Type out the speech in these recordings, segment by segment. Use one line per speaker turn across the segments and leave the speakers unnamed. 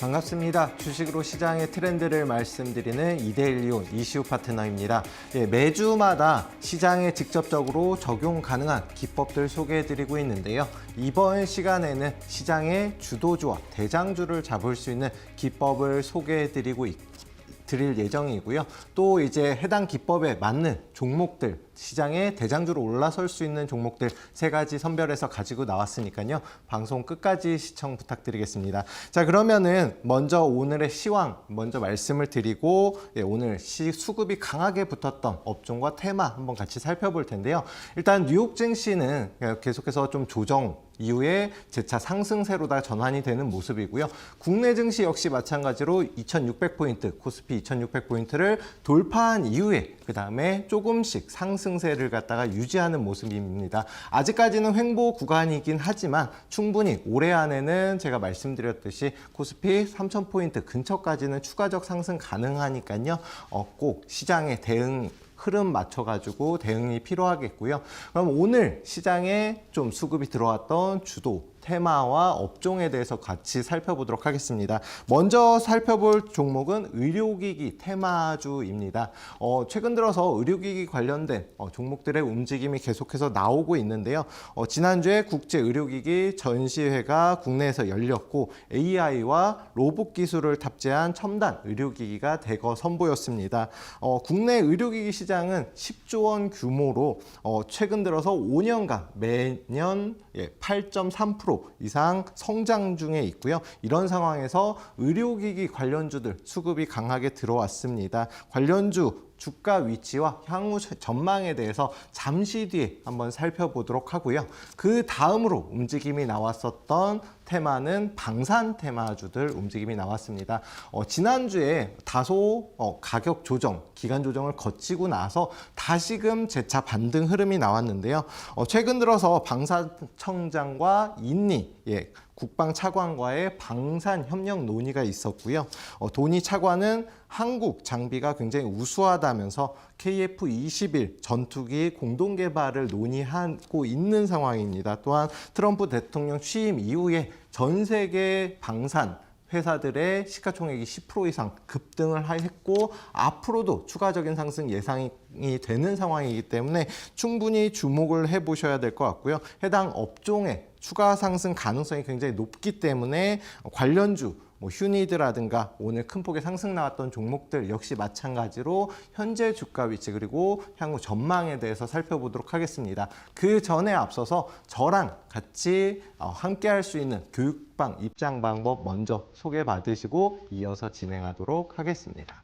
반갑습니다. 주식으로 시장의 트렌드를 말씀드리는 이데일리온 이시우 파트너입니다. 매주마다 시장에 직접적으로 적용 가능한 기법들 소개해드리고 있는데요. 이번 시간에는 시장의 주도주와 대장주를 잡을 수 있는 기법을 소개해드리고 드릴 예정이고요. 또 이제 해당 기법에 맞는 종목들, 시장의 대장주로 올라설 수 있는 종목들 3가지 선별해서 가지고 나왔으니까요. 방송 끝까지 시청 부탁드리겠습니다. 자, 그러면은 먼저 오늘의 시황 먼저 말씀을 드리고 오늘 수급이 강하게 붙었던 업종과 테마 한번 같이 살펴볼 텐데요. 일단 뉴욕 증시는 계속해서 좀 조정 이후에 재차 상승세로다 전환이 되는 모습이고요. 국내 증시 역시 마찬가지로 2600포인트, 코스피 2600포인트를 돌파한 이후에 그 다음에 조금씩 상승세를 갖다가 유지하는 모습입니다. 아직까지는 횡보 구간이긴 하지만 충분히 올해 안에는 제가 말씀드렸듯이 코스피 3000포인트 근처까지는 추가적 상승 가능하니까요. 꼭 시장의 대응 흐름 맞춰가지고 대응이 필요하겠고요. 그럼 오늘 시장에 좀 수급이 들어왔던 주도 테마와 업종에 대해서 같이 살펴보도록 하겠습니다. 먼저 살펴볼 종목은 의료기기 테마주입니다. 최근 들어서 의료기기 관련된 종목들의 움직임이 계속해서 나오고 있는데요. 지난주에 국제의료기기 전시회가 국내에서 열렸고 AI와 로봇 기술을 탑재한 첨단 의료기기가 대거 선보였습니다. 국내 의료기기 시장은 10조 원 규모로 최근 들어서 5년간 매년 8.3% 이상 성장 중에 있고요. 이런 상황에서 의료기기 관련주들 수급이 강하게 들어왔습니다. 관련주 주가 위치와 향후 전망에 대해서 잠시 뒤에 한번 살펴보도록 하고요. 그 다음으로 움직임이 나왔었던 테마는 방산 테마주들 움직임이 나왔습니다. 지난주에 다소 가격 조정, 기간 조정을 거치고 나서 다시금 재차 반등 흐름이 나왔는데요. 최근 들어서 방산청장과 인니, 국방 차관과의 방산 협력 논의가 있었고요. 돈이 차관은 한국 장비가 굉장히 우수하다면서 KF-21 전투기 공동 개발을 논의하고 있는 상황입니다. 또한 트럼프 대통령 취임 이후에 전 세계 방산 회사들의 시가총액이 10% 이상 급등을 했고 앞으로도 추가적인 상승 예상이 되는 상황이기 때문에 충분히 주목을 해보셔야 될 것 같고요. 해당 업종의 추가 상승 가능성이 굉장히 높기 때문에 관련주 휴니드라든가 오늘 큰 폭의 상승 나왔던 종목들 역시 마찬가지로 현재 주가 위치 그리고 향후 전망에 대해서 살펴보도록 하겠습니다. 그 전에 앞서서 저랑 같이 함께 할 수 있는 교육방 입장 방법 먼저 소개받으시고 이어서 진행하도록 하겠습니다.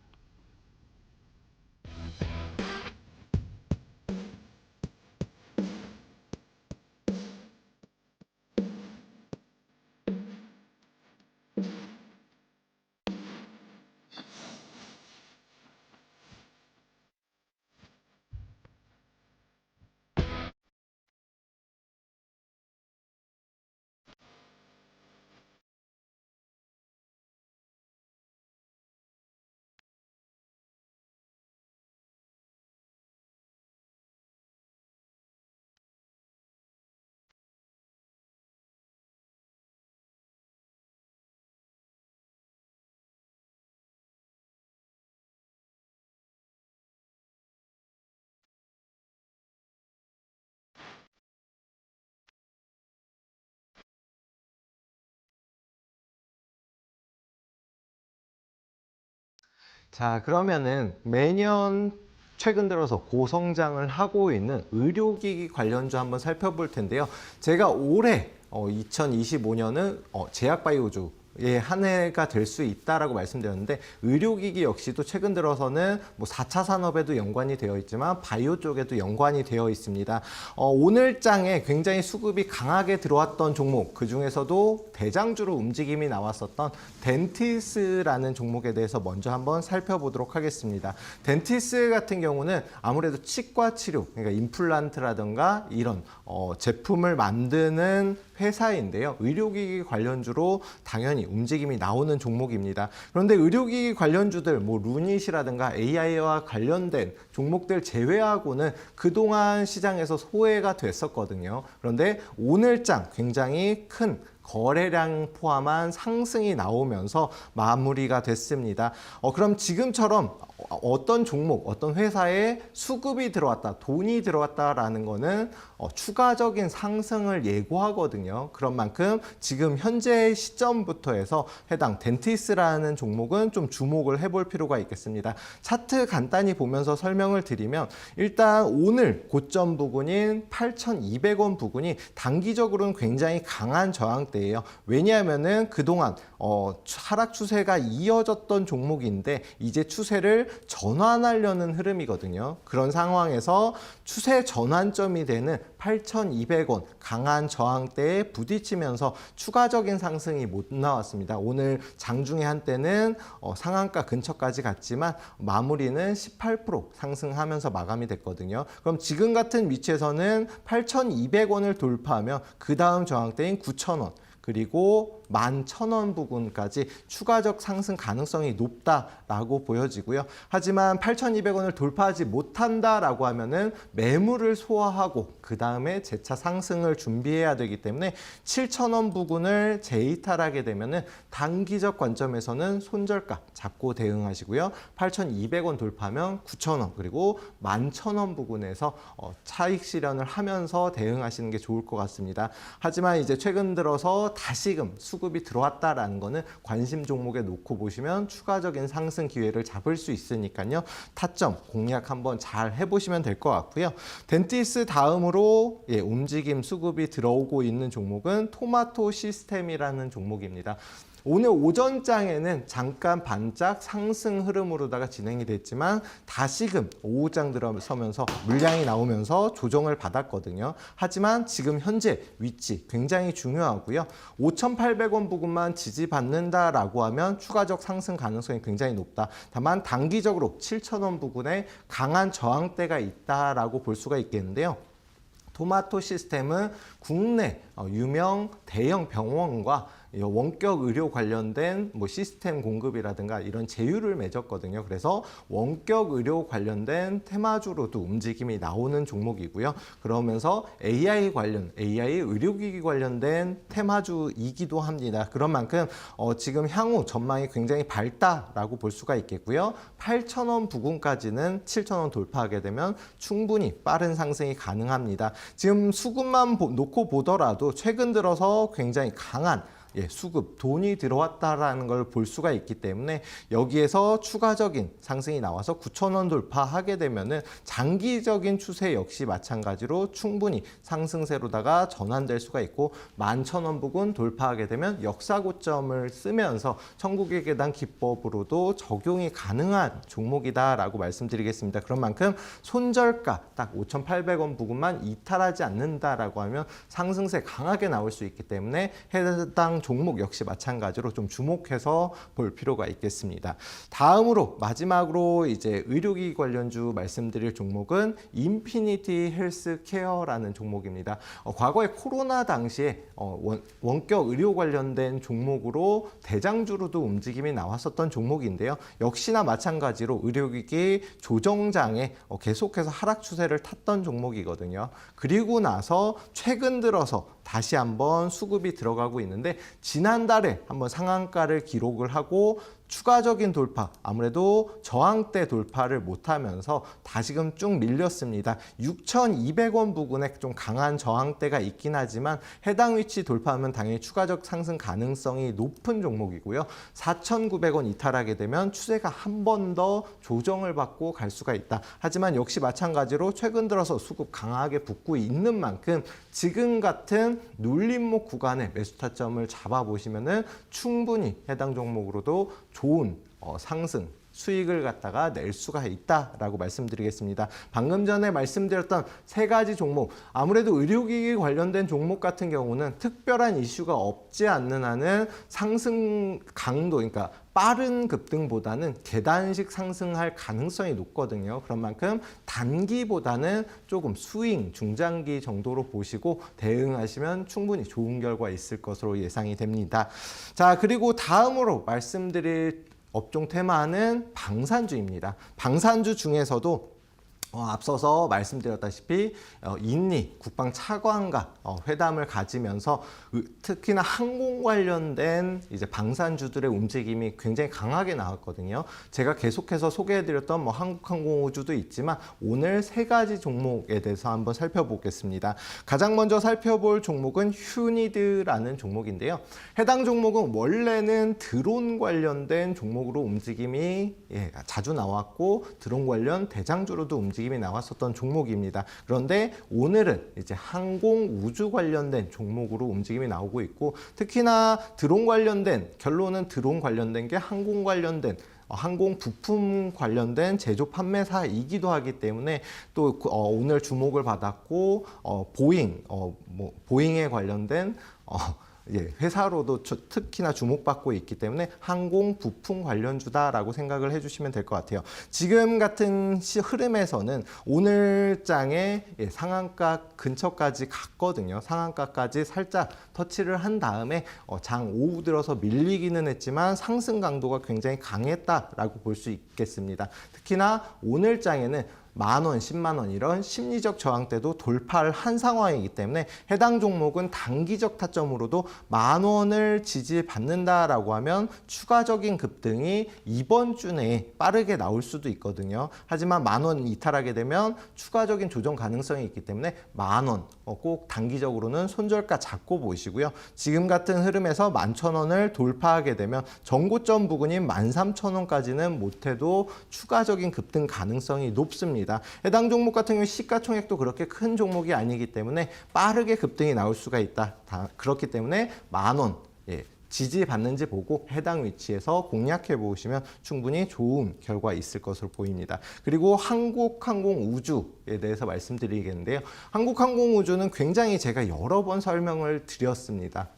자, 그러면은 매년 최근 들어서 고성장을 하고 있는 의료기기 관련주 한번 살펴볼 텐데요. 제가 올해 2025년은 제약바이오주 한 해가 될 수 있다라고 말씀드렸는데 의료기기 역시도 최근 들어서는 4차 산업에도 연관이 되어 있지만 바이오 쪽에도 연관이 되어 있습니다. 오늘 장에 굉장히 수급이 강하게 들어왔던 종목 그 중에서도 대장주로 움직임이 나왔었던 덴티스라는 종목에 대해서 먼저 한번 살펴보도록 하겠습니다. 덴티스 같은 경우는 아무래도 치과 치료, 그러니까 임플란트라든가 이런 제품을 만드는 회사인데요. 의료기기 관련주로 당연히 움직임이 나오는 종목입니다. 그런데 의료기기 관련주들 루닛이라든가 AI와 관련된 종목들 제외하고는 그동안 시장에서 소외가 됐었거든요. 그런데 오늘장 굉장히 큰 거래량 포함한 상승이 나오면서 마무리가 됐습니다. 그럼 지금처럼 어떤 종목, 어떤 회사에 수급이 들어왔다, 돈이 들어왔다라는 거는 추가적인 상승을 예고하거든요. 그런 만큼 지금 현재 시점부터 해서 해당 덴티스라는 종목은 좀 주목을 해볼 필요가 있겠습니다. 차트 간단히 보면서 설명을 드리면 일단 오늘 고점 부근인 8,200원 부근이 단기적으로는 굉장히 강한 저항대예요. 왜냐하면은 그동안 하락 추세가 이어졌던 종목인데 이제 추세를 전환하려는 흐름이거든요. 그런 상황에서 추세 전환점이 되는 8,200원 강한 저항대에 부딪히면서 추가적인 상승이 못 나왔습니다. 오늘 장중에 한때는 상한가 근처까지 갔지만 마무리는 18% 상승하면서 마감이 됐거든요. 그럼 지금 같은 위치에서는 8,200원을 돌파하면 그 다음 저항대인 9,000원 그리고 11,000원 부근까지 추가적 상승 가능성이 높다라고 보여지고요. 하지만 8,200원을 돌파하지 못한다라고 하면은 매물을 소화하고 그 다음에 재차 상승을 준비해야 되기 때문에 7,000원 부근을 재이탈하게 되면은 단기적 관점에서는 손절가 잡고 대응하시고요. 8,200원 돌파하면 9,000원 그리고 11,000원 부근에서 차익 실현을 하면서 대응하시는 게 좋을 것 같습니다. 하지만 이제 최근 들어서 다시금 수급이 들어왔다라는 거는 관심 종목에 놓고 보시면 추가적인 상승 기회를 잡을 수 있으니까요. 타점 공략 한번 잘 해보시면 될 것 같고요. 덴티스 다음으로 움직임 수급이 들어오고 있는 종목은 토마토 시스템이라는 종목입니다. 오늘 오전장에는 잠깐 반짝 상승 흐름으로다가 진행이 됐지만 다시금 오후장 들어서면서 물량이 나오면서 조정을 받았거든요. 하지만 지금 현재 위치 굉장히 중요하고요. 5,800원 부근만 지지받는다라고 하면 추가적 상승 가능성이 굉장히 높다. 다만 단기적으로 7,000원 부근에 강한 저항대가 있다라고 볼 수가 있겠는데요. 토마토 시스템은 국내 유명 대형 병원과 원격 의료 관련된 시스템 공급이라든가 이런 제휴를 맺었거든요. 그래서 원격 의료 관련된 테마주로도 움직임이 나오는 종목이고요. 그러면서 AI 의료기기 관련된 테마주이기도 합니다. 그런 만큼 지금 향후 전망이 굉장히 밝다라고 볼 수가 있겠고요. 8,000원 부근까지는 7,000원 돌파하게 되면 충분히 빠른 상승이 가능합니다. 지금 수급만 놓고 보더라도 최근 들어서 굉장히 강한 수급, 돈이 들어왔다라는 걸 볼 수가 있기 때문에 여기에서 추가적인 상승이 나와서 9,000원 돌파하게 되면은 장기적인 추세 역시 마찬가지로 충분히 상승세로다가 전환될 수가 있고 11,000원 부근 돌파하게 되면 역사 고점을 쓰면서 천국의 계단 기법으로도 적용이 가능한 종목이다라고 말씀드리겠습니다. 그런 만큼 손절가 딱 5,800원 부근만 이탈하지 않는다라고 하면 상승세 강하게 나올 수 있기 때문에 해당 종목 역시 마찬가지로 좀 주목해서 볼 필요가 있겠습니다. 다음으로 마지막으로 이제 의료기기 관련주 말씀드릴 종목은 인피니티 헬스케어라는 종목입니다. 과거에 코로나 당시에 원격 의료 관련된 종목으로 대장주로도 움직임이 나왔었던 종목인데요. 역시나 마찬가지로 의료기기 조정장에 계속해서 하락 추세를 탔던 종목이거든요. 그리고 나서 최근 들어서 다시 한번 수급이 들어가고 있는데 지난달에 한번 상한가를 기록을 하고 추가적인 돌파, 아무래도 저항대 돌파를 못하면서 다시금 쭉 밀렸습니다. 6,200원 부근에 좀 강한 저항대가 있긴 하지만 해당 위치 돌파하면 당연히 추가적 상승 가능성이 높은 종목이고요. 4,900원 이탈하게 되면 추세가 한 번 더 조정을 받고 갈 수가 있다. 하지만 역시 마찬가지로 최근 들어서 수급 강하게 붙고 있는 만큼 지금 같은 눌림목 구간에 매수 타점을 잡아보시면은 충분히 해당 종목으로도 좋은 상승 수익을 갖다가 낼 수가 있다라고 말씀드리겠습니다. 방금 전에 말씀드렸던 세 가지 종목, 아무래도 의료기기 관련된 종목 같은 경우는 특별한 이슈가 없지 않는 한은 상승 강도, 그러니까 빠른 급등보다는 계단식 상승할 가능성이 높거든요. 그런 만큼 단기보다는 조금 스윙, 중장기 정도로 보시고 대응하시면 충분히 좋은 결과 있을 것으로 예상이 됩니다. 자, 그리고 다음으로 말씀드릴 업종 테마는 방산주입니다. 방산주 중에서도 앞서서 말씀드렸다시피 인리 국방 차관과 회담을 가지면서 특히나 항공 관련된 이제 방산주들의 움직임이 굉장히 강하게 나왔거든요. 제가 계속해서 소개해드렸던 한국항공우주도 있지만 오늘 세 가지 종목에 대해서 한번 살펴보겠습니다. 가장 먼저 살펴볼 종목은 휴니드라는 종목인데요. 해당 종목은 원래는 드론 관련된 종목으로 움직임이 자주 나왔고 드론 관련 대장주로도 움직임이 나왔었던 종목입니다. 그런데 오늘은 이제 항공 우주 관련된 종목으로 움직임이 나오고 있고 특히나 드론 관련된 결론은 드론 관련된 게 항공 관련된 항공 부품 관련된 제조 판매사이기도 하기 때문에 또 오늘 주목을 받았고 보잉에 관련된 회사로도 특히나 주목받고 있기 때문에 항공 부품 관련주다라고 생각을 해주시면 될 것 같아요. 지금 같은 흐름에서는 오늘 장에 상한가 근처까지 갔거든요. 상한가까지 살짝 터치를 한 다음에 장 오후 들어서 밀리기는 했지만 상승 강도가 굉장히 강했다라고 볼 수 있겠습니다. 특히나 오늘 장에는 10,000원, 10만 원 이런 심리적 저항대도 돌파를 한 상황이기 때문에 해당 종목은 단기적 타점으로도 10,000원을 지지받는다라고 하면 추가적인 급등이 이번 주 내에 빠르게 나올 수도 있거든요. 하지만 10,000원 이탈하게 되면 추가적인 조정 가능성이 있기 때문에 10,000원 꼭 단기적으로는 손절가 잡고 보시고요. 지금 같은 흐름에서 11,000원을 돌파하게 되면 전고점 부근인 13,000원까지는 못해도 추가적인 급등 가능성이 높습니다. 해당 종목 같은 경우 시가총액도 그렇게 큰 종목이 아니기 때문에 빠르게 급등이 나올 수가 있다. 그렇기 때문에 10,000원 지지받는지 보고 해당 위치에서 공략해 보시면 충분히 좋은 결과 있을 것으로 보입니다. 그리고 한국항공우주에 대해서 말씀드리겠는데요. 한국항공우주는 굉장히 제가 여러 번 설명을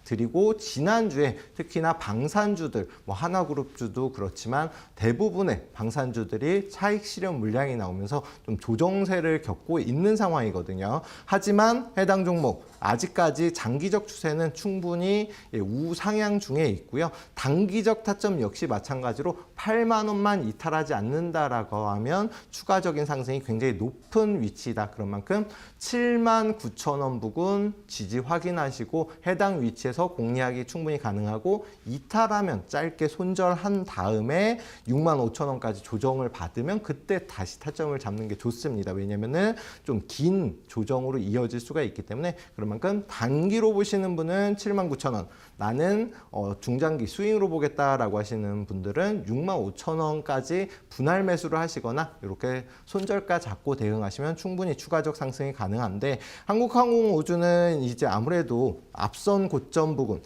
드리고 지난주에 특히나 방산주들, 하나그룹주도 그렇지만 대부분의 방산주들이 차익 실현 물량이 나오면서 좀 조정세를 겪고 있는 상황이거든요. 하지만 해당 종목 아직까지 장기적 추세는 충분히 우상향 중에 있고요. 단기적 타점 역시 마찬가지로 8만 원만 이탈하지 않는다라고 하면 추가적인 상승이 굉장히 높은 위치다. 그런 만큼 79,000원 부근 지지 확인하시고 해당 위치에서 공략이 충분히 가능하고 이탈하면 짧게 손절한 다음에 65,000원까지 조정을 받으면 그때 다시 타점을 잡는 게 좋습니다. 왜냐면은 좀 긴 조정으로 이어질 수가 있기 때문에 그런 만큼 단기로 보시는 분은 79,000원, 나는 중장기 스윙으로 보겠다라고 하시는 분들은 65,000원까지 분할 매수를 하시거나 이렇게 손절가 잡고 대응하시면 충분히 추가적 상승이 가능한데 한국항공우주는 이제 아무래도 앞선 고점 부근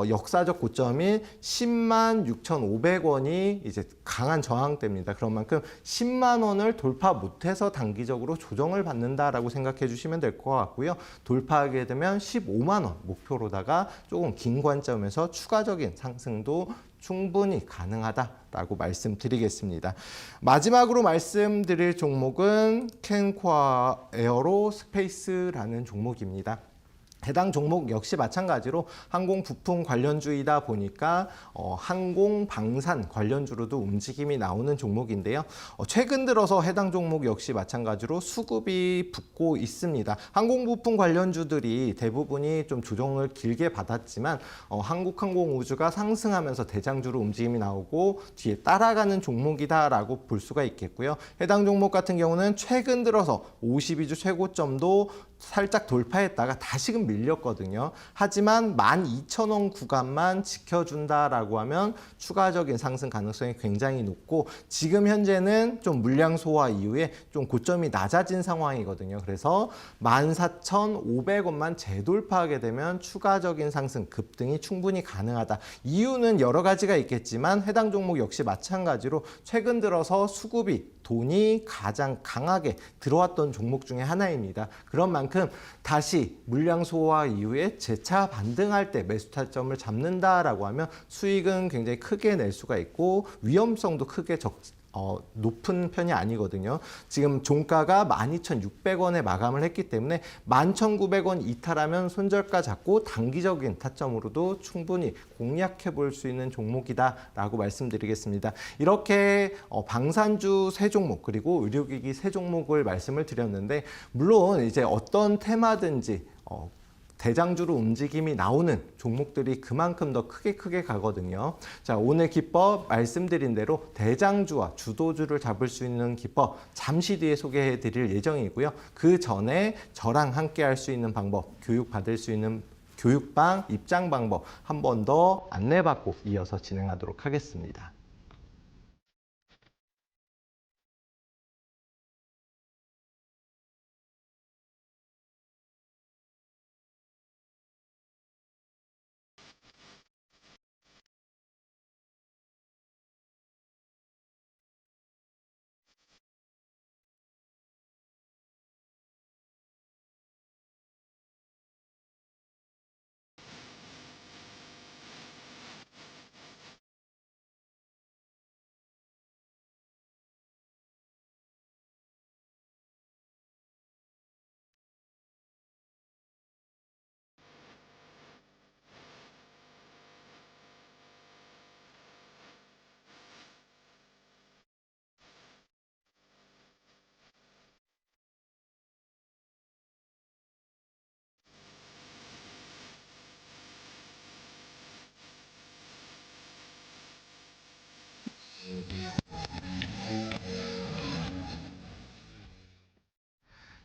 역사적 고점인 106,500원이 이제 강한 저항대입니다. 그런 만큼 10만 원을 돌파 못해서 단기적으로 조정을 받는다라고 생각해 주시면 될 것 같고요. 돌파하게 되면 15만 원 목표로다가 조금 긴 관점에서 추가적인 상승도 충분히 가능하다라고 말씀드리겠습니다. 마지막으로 말씀드릴 종목은 캔코아 에어로스페이스라는 종목입니다. 해당 종목 역시 마찬가지로 항공 부품 관련주이다 보니까 항공 방산 관련주로도 움직임이 나오는 종목인데요. 최근 들어서 해당 종목 역시 마찬가지로 수급이 붙고 있습니다. 항공 부품 관련주들이 대부분이 좀 조정을 길게 받았지만 한국항공우주가 상승하면서 대장주로 움직임이 나오고 뒤에 따라가는 종목이다라고 볼 수가 있겠고요. 해당 종목 같은 경우는 최근 들어서 52주 최고점도 살짝 돌파했다가 다시금 밀렸거든요. 하지만 12,000원 구간만 지켜준다라고 하면 추가적인 상승 가능성이 굉장히 높고 지금 현재는 좀 물량 소화 이후에 좀 고점이 낮아진 상황이거든요. 그래서 14,500원만 재돌파하게 되면 추가적인 상승 급등이 충분히 가능하다. 이유는 여러 가지가 있겠지만 해당 종목 역시 마찬가지로 최근 들어서 수급이 돈이 가장 강하게 들어왔던 종목 중에 하나입니다. 그런 만큼 다시 물량 소화 이후에 재차 반등할 때 매수 타점을 잡는다라고 하면 수익은 굉장히 크게 낼 수가 있고 위험성도 크게 높은 편이 아니거든요. 지금 종가가 12,600원에 마감을 했기 때문에 11,900원 이탈하면 손절가 잡고 단기적인 타점으로도 충분히 공략해 볼 수 있는 종목이다라고 말씀드리겠습니다. 이렇게 방산주 세 종목 그리고 의료기기 세 종목을 말씀을 드렸는데 물론 이제 어떤 테마든지 대장주로 움직임이 나오는 종목들이 그만큼 더 크게 가거든요. 자, 오늘 기법 말씀드린 대로 대장주와 주도주를 잡을 수 있는 기법 잠시 뒤에 소개해 드릴 예정이고요. 그 전에 저랑 함께 할 수 있는 방법, 교육받을 수 있는 교육방 입장 방법 한 번 더 안내받고 이어서 진행하도록 하겠습니다.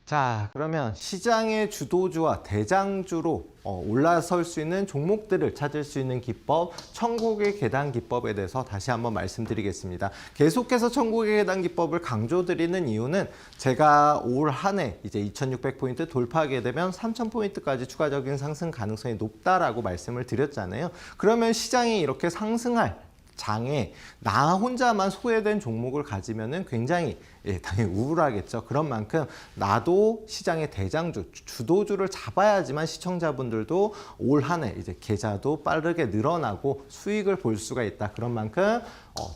자, 그러면 시장의 주도주와 대장주로 올라설 수 있는 종목들을 찾을 수 있는 기법, 천국의 계단 기법에 대해서 다시 한번 말씀드리겠습니다. 계속해서 천국의 계단 기법을 강조드리는 이유는 제가 올 한 해 이제 2600포인트 돌파하게 되면 3000포인트까지 추가적인 상승 가능성이 높다라고 말씀을 드렸잖아요. 그러면 시장이 이렇게 상승할 장에 나 혼자만 소외된 종목을 가지면은 굉장히 당연히 우울하겠죠. 그런 만큼 나도 시장의 대장주, 주도주를 잡아야지만 시청자분들도 올 한 해 이제 계좌도 빠르게 늘어나고 수익을 볼 수가 있다. 그런 만큼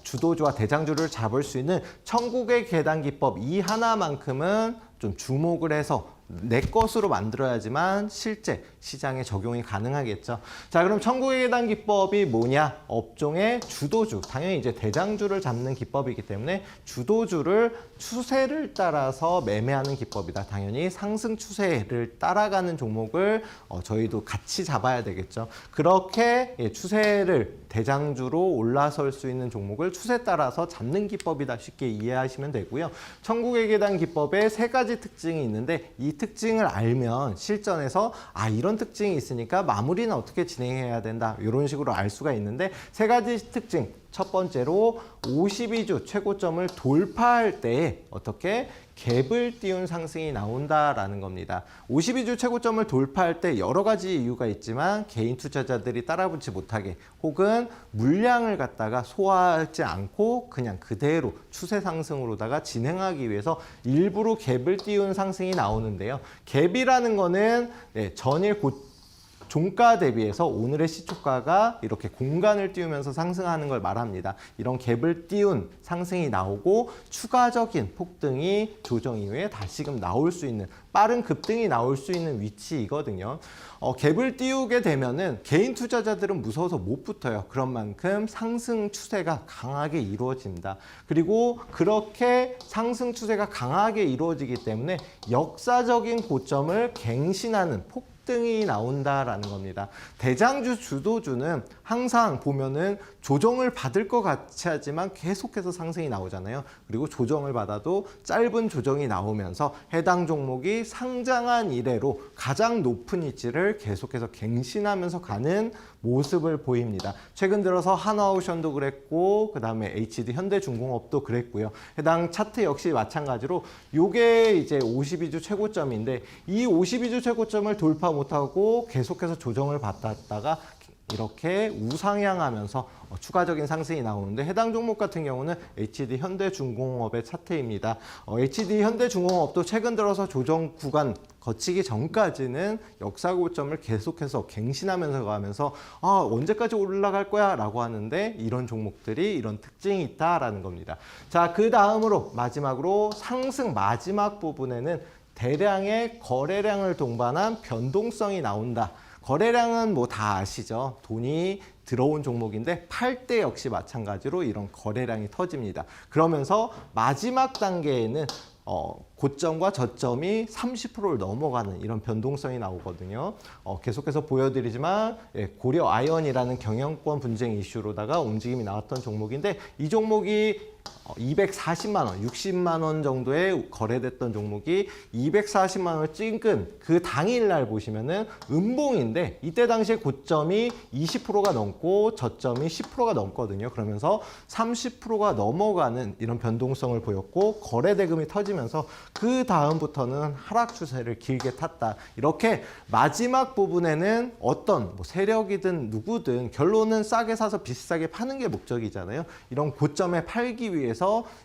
주도주와 대장주를 잡을 수 있는 천국의 계단 기법 이 하나만큼은 좀 주목을 해서 내 것으로 만들어야지만 실제 시장에 적용이 가능하겠죠. 자, 그럼 천국의 계단 기법이 뭐냐? 업종의 주도주, 당연히 이제 대장주를 잡는 기법이기 때문에 주도주를 추세를 따라서 매매하는 기법이다. 당연히 상승 추세를 따라가는 종목을 저희도 같이 잡아야 되겠죠. 그렇게 추세를 대장주로 올라설 수 있는 종목을 추세 따라서 잡는 기법이다. 쉽게 이해하시면 되고요. 천국의 계단 기법에 세 가지 특징이 있는데 이 특징을 알면 실전에서 이런 특징이 있으니까 마무리는 어떻게 진행해야 된다. 이런 식으로 알 수가 있는데 세 가지 특징. 첫 번째로 52주 최고점을 돌파할 때 어떻게 갭을 띄운 상승이 나온다라는 겁니다. 52주 최고점을 돌파할 때 여러 가지 이유가 있지만 개인 투자자들이 따라붙지 못하게 혹은 물량을 갖다가 소화하지 않고 그냥 그대로 추세 상승으로다가 진행하기 위해서 일부러 갭을 띄운 상승이 나오는데요. 갭이라는 거는 전일 종가 대비해서 오늘의 시초가가 이렇게 공간을 띄우면서 상승하는 걸 말합니다. 이런 갭을 띄운 상승이 나오고 추가적인 폭등이 조정 이후에 다시금 나올 수 있는 빠른 급등이 나올 수 있는 위치이거든요. 갭을 띄우게 되면은 개인 투자자들은 무서워서 못 붙어요. 그런 만큼 상승 추세가 강하게 이루어집니다. 그리고 그렇게 상승 추세가 강하게 이루어지기 때문에 역사적인 고점을 갱신하는 폭등이 나온다라는 겁니다. 대장주 주도주는 항상 보면은 조정을 받을 것 같이 하지만 계속해서 상승이 나오잖아요. 그리고 조정을 받아도 짧은 조정이 나오면서 해당 종목이 상장한 이래로 가장 높은 위치를 계속해서 갱신하면서 가는 모습을 보입니다. 최근 들어서 하나오션도 그랬고 그 다음에 HD 현대중공업도 그랬고요. 해당 차트 역시 마찬가지로 이게 이제 52주 최고점인데 이 52주 최고점을 돌파 못하고 계속해서 조정을 받았다가 이렇게 우상향하면서 추가적인 상승이 나오는데 해당 종목 같은 경우는 HD 현대중공업의 차트입니다. HD 현대중공업도 최근 들어서 조정 구간 거치기 전까지는 역사 고점을 계속해서 갱신하면서 가면서 언제까지 올라갈 거야 라고 하는데 이런 종목들이 이런 특징이 있다라는 겁니다. 자, 그 다음으로 마지막으로 상승 마지막 부분에는 대량의 거래량을 동반한 변동성이 나온다. 거래량은 뭐 다 아시죠? 돈이 들어온 종목인데 팔 때 역시 마찬가지로 이런 거래량이 터집니다. 그러면서 마지막 단계에는 고점과 저점이 30%를 넘어가는 이런 변동성이 나오거든요. 계속해서 보여드리지만 고려 아연이라는 경영권 분쟁 이슈로다가 움직임이 나왔던 종목인데 이 종목이 240만 원, 60만 원 정도에 거래됐던 종목이 240만 원을 찍은 그 당일날 보시면은 음봉인데 이때 당시에 고점이 20%가 넘고 저점이 10%가 넘거든요. 그러면서 30%가 넘어가는 이런 변동성을 보였고 거래 대금이 터지면서 그 다음부터는 하락 추세를 길게 탔다. 이렇게 마지막 부분에는 어떤 세력이든 누구든 결론은 싸게 사서 비싸게 파는 게 목적이잖아요. 이런 고점에 팔기 위해서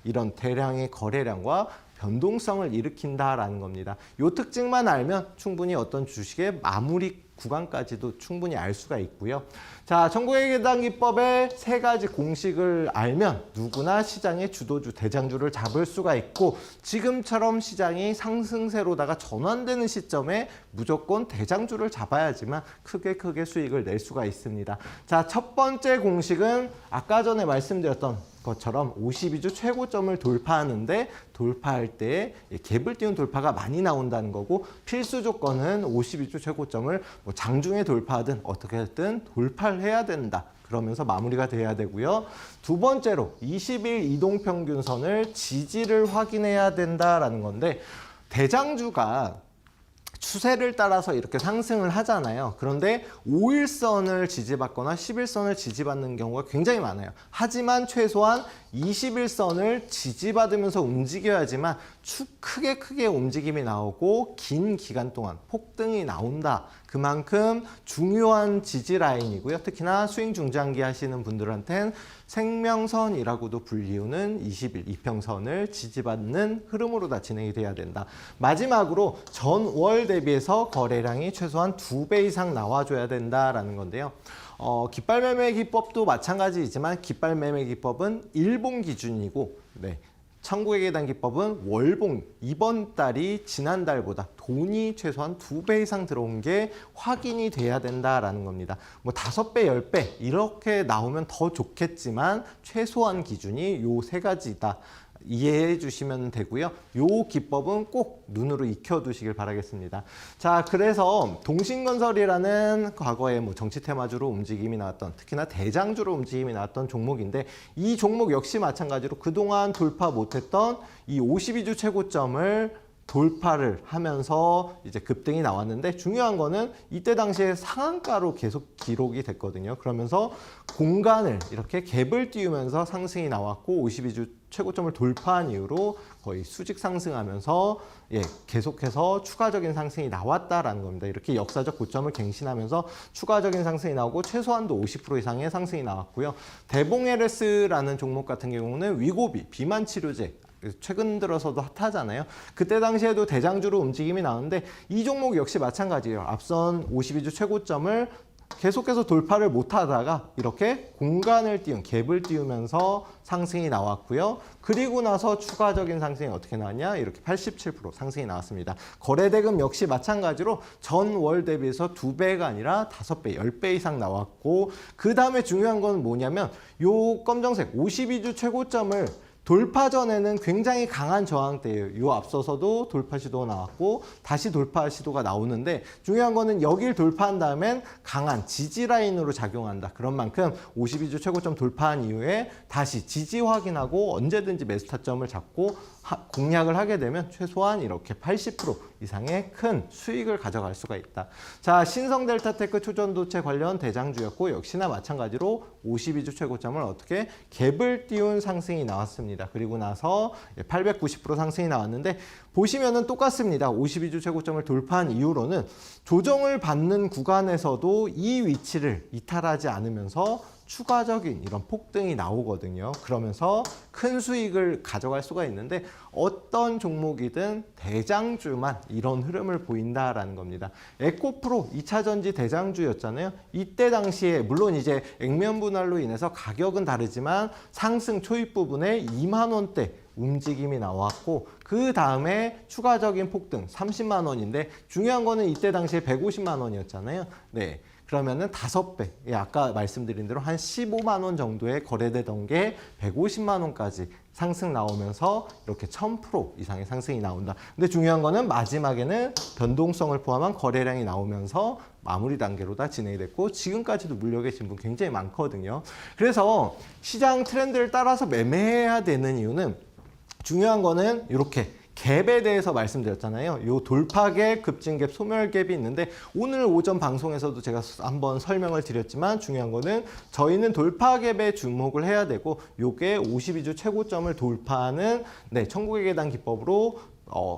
이런 대량의 거래량과 변동성을 일으킨다라는 겁니다. 이 특징만 알면 충분히 어떤 주식의 마무리 구간까지도 충분히 알 수가 있고요. 자, 천국의 계단 기법의 3가지 공식을 알면 누구나 시장의 주도주, 대장주를 잡을 수가 있고 지금처럼 시장이 상승세로다가 전환되는 시점에 무조건 대장주를 잡아야지만 크게 수익을 낼 수가 있습니다. 자, 첫 번째 공식은 아까 전에 말씀드렸던 것처럼 52주 최고점을 돌파하는데 돌파할 때 갭을 띄운 돌파가 많이 나온다는 거고 필수 조건은 52주 최고점을 장중에 돌파하든 어떻게든 돌파를 해야 된다. 그러면서 마무리가 돼야 되고요. 두 번째로 20일 이동평균선을 지지를 확인해야 된다라는 건데 대장주가 추세를 따라서 이렇게 상승을 하잖아요. 그런데 5일선을 지지받거나 10일선을 지지받는 경우가 굉장히 많아요. 하지만 최소한 21선을 지지받으면서 움직여야지만 크게 움직임이 나오고 긴 기간 동안 폭등이 나온다. 그만큼 중요한 지지 라인이고요. 특히나 스윙 중장기 하시는 분들한테는 생명선이라고도 불리우는 20일 이평선을 지지받는 흐름으로 다 진행이 돼야 된다. 마지막으로 전월 대비해서 거래량이 최소한 2배 이상 나와줘야 된다라는 건데요. 깃발 매매 기법도 마찬가지이지만 깃발 매매 기법은 일봉 기준이고 천국의 계단 기법은 월봉, 이번 달이 지난달보다 돈이 최소한 2배 이상 들어온 게 확인이 돼야 된다라는 겁니다. 5배, 10배 이렇게 나오면 더 좋겠지만 최소한 기준이 요 3가지다. 이해해 주시면 되고요. 요 기법은 꼭 눈으로 익혀두시길 바라겠습니다. 자, 그래서 동신건설이라는 과거에 정치 테마주로 움직임이 나왔던 특히나 대장주로 움직임이 나왔던 종목인데 이 종목 역시 마찬가지로 그동안 돌파 못했던 이 52주 최고점을 돌파를 하면서 이제 급등이 나왔는데 중요한 거는 이때 당시에 상한가로 계속 기록이 됐거든요. 그러면서 공간을 이렇게 갭을 띄우면서 상승이 나왔고 52주 최고점을 돌파한 이후로 거의 수직 상승하면서 계속해서 추가적인 상승이 나왔다라는 겁니다. 이렇게 역사적 고점을 갱신하면서 추가적인 상승이 나오고 최소한도 50% 이상의 상승이 나왔고요. 대봉LS라는 종목 같은 경우는 위고비, 비만 치료제 최근 들어서도 핫하잖아요. 그때 당시에도 대장주로 움직임이 나오는데 이 종목 역시 마찬가지예요. 앞선 52주 최고점을 계속해서 돌파를 못하다가 이렇게 공간을 띄운 갭을 띄우면서 상승이 나왔고요. 그리고 나서 추가적인 상승이 어떻게 나왔냐? 이렇게 87% 상승이 나왔습니다. 거래대금 역시 마찬가지로 전월 대비해서 2배가 아니라 5배, 10배 이상 나왔고 그 다음에 중요한 건 뭐냐면 요 검정색 52주 최고점을 돌파 전에는 굉장히 강한 저항대예요. 요 앞서서도 돌파 시도가 나왔고 다시 돌파 시도가 나오는데 중요한 거는 여길 돌파한 다음엔 강한 지지 라인으로 작용한다. 그런 만큼 52주 최고점 돌파한 이후에 다시 지지 확인하고 언제든지 매수 타점을 잡고 공략을 하게 되면 최소한 이렇게 80% 이상의 큰 수익을 가져갈 수가 있다. 자, 신성델타테크 초전도체 관련 대장주였고 역시나 마찬가지로 52주 최고점을 어떻게 갭을 띄운 상승이 나왔습니다. 나왔습니다. 그리고 나서 890% 상승이 나왔는데 보시면은 똑같습니다. 52주 최고점을 돌파한 이후로는 조정을 받는 구간에서도 이 위치를 이탈하지 않으면서 추가적인 이런 폭등이 나오거든요. 그러면서 큰 수익을 가져갈 수가 있는데 어떤 종목이든 대장주만 이런 흐름을 보인다라는 겁니다. 에코프로 2차전지 대장주였잖아요. 이때 당시에 물론 이제 액면 분할로 인해서 가격은 다르지만 상승 초입 부분에 2만 원대 움직임이 나왔고 그 다음에 추가적인 폭등 30만 원인데 중요한 거는 이때 당시에 150만 원이었잖아요. 네. 그러면은 5배, 아까 말씀드린 대로 한 15만 원 정도에 거래되던 게 150만 원까지 상승 나오면서 이렇게 1000% 이상의 상승이 나온다. 근데 중요한 거는 마지막에는 변동성을 포함한 거래량이 나오면서 마무리 단계로 다 진행이 됐고 지금까지도 물려 계신 분 굉장히 많거든요. 그래서 시장 트렌드를 따라서 매매해야 되는 이유는 중요한 거는 이렇게 갭에 대해서 말씀드렸잖아요. 요 돌파갭, 급진갭, 소멸갭이 있는데 오늘 오전 방송에서도 제가 한번 설명을 드렸지만 중요한 거는 저희는 돌파갭에 주목을 해야 되고 요게 52주 최고점을 돌파하는 천국의 계단 기법으로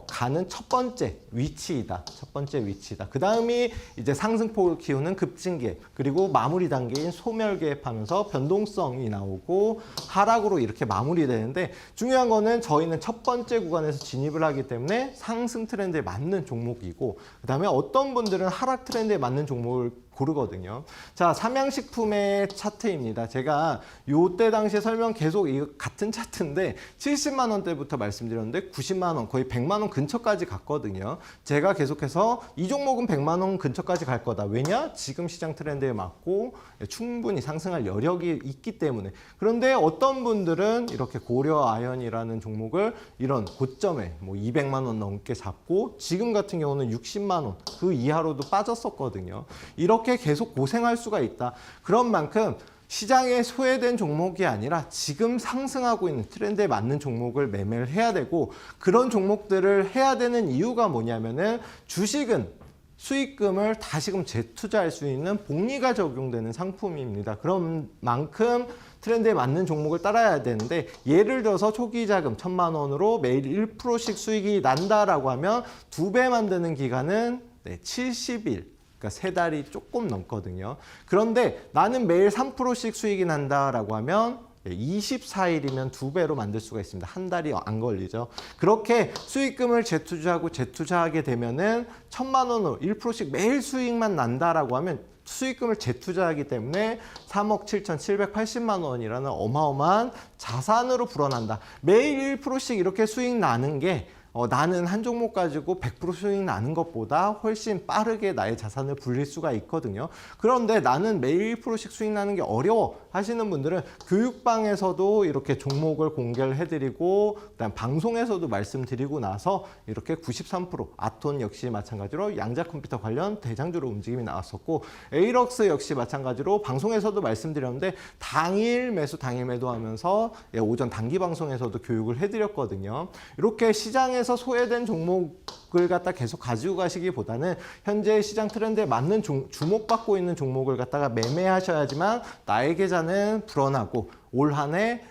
가는 첫 번째 위치이다. 첫 번째 위치다. 그 다음이 이제 상승폭을 키우는 급진갭 그리고 마무리 단계인 소멸갭 하면서 변동성이 나오고 하락으로 이렇게 마무리되는데 중요한 거는 저희는 첫 번째 구간에서 진입을 하기 때문에 상승 트렌드에 맞는 종목이고 그 다음에 어떤 분들은 하락 트렌드에 맞는 종목을 고르거든요. 자, 삼양식품의 차트입니다. 제가 요때 당시에 설명 계속 이 같은 차트인데 70만 원대부터 말씀드렸는데 90만 원, 거의 100만 원 근처까지 갔거든요. 제가 계속해서 이 종목은 100만 원 근처까지 갈 거다. 왜냐? 지금 시장 트렌드에 맞고 충분히 상승할 여력이 있기 때문에. 그런데 어떤 분들은 이렇게 고려 아연이라는 종목을 이런 고점에 뭐 200만 원 넘게 잡고 지금 같은 경우는 60만 원 그 이하로도 빠졌었거든요. 이렇게 계속 고생할 수가 있다. 그런 만큼 시장에 소외된 종목이 아니라 지금 상승하고 있는 트렌드에 맞는 종목을 매매를 해야 되고 그런 종목들을 해야 되는 이유가 뭐냐면은 주식은 수익금을 다시금 재투자할 수 있는 복리가 적용되는 상품입니다. 그런 만큼 트렌드에 맞는 종목을 따라야 되는데 예를 들어서 초기 자금 1,000만 원으로 매일 1%씩 수익이 난다라고 하면 2배 만드는 기간은 70일. 그러니까 3달이 조금 넘거든요. 그런데 나는 매일 3%씩 수익이 난다라고 하면 24일이면 2배로 만들 수가 있습니다. 한 달이 안 걸리죠. 그렇게 수익금을 재투자하게 되면은 1,000만 원으로 1%씩 매일 수익만 난다라고 하면 수익금을 재투자하기 때문에 3억 7,780만 원이라는 어마어마한 자산으로 불어난다. 매일 1%씩 이렇게 수익 나는 게 나는 한 종목 가지고 100% 수익 나는 것보다 훨씬 빠르게 나의 자산을 불릴 수가 있거든요. 그런데 나는 매일 1%씩 수익 나는 게 어려워 하시는 분들은 교육방에서도 이렇게 종목을 공개를 해드리고 그다음 방송에서도 말씀드리고 나서 이렇게 93% 아톤 역시 마찬가지로 양자 컴퓨터 관련 대장주로 움직임이 나왔었고 에이럭스 역시 마찬가지로 방송에서도 말씀드렸는데 당일 매수 당일 매도하면서 오전 단기 방송에서도 교육을 해드렸거든요. 이렇게 시장에 소외된 종목을 갖다 계속 가지고 가시기보다는 현재 시장 트렌드에 맞는 주목받고 있는 종목을 갖다가 매매하셔야지만 나의 계좌는 불어나고 올 한 해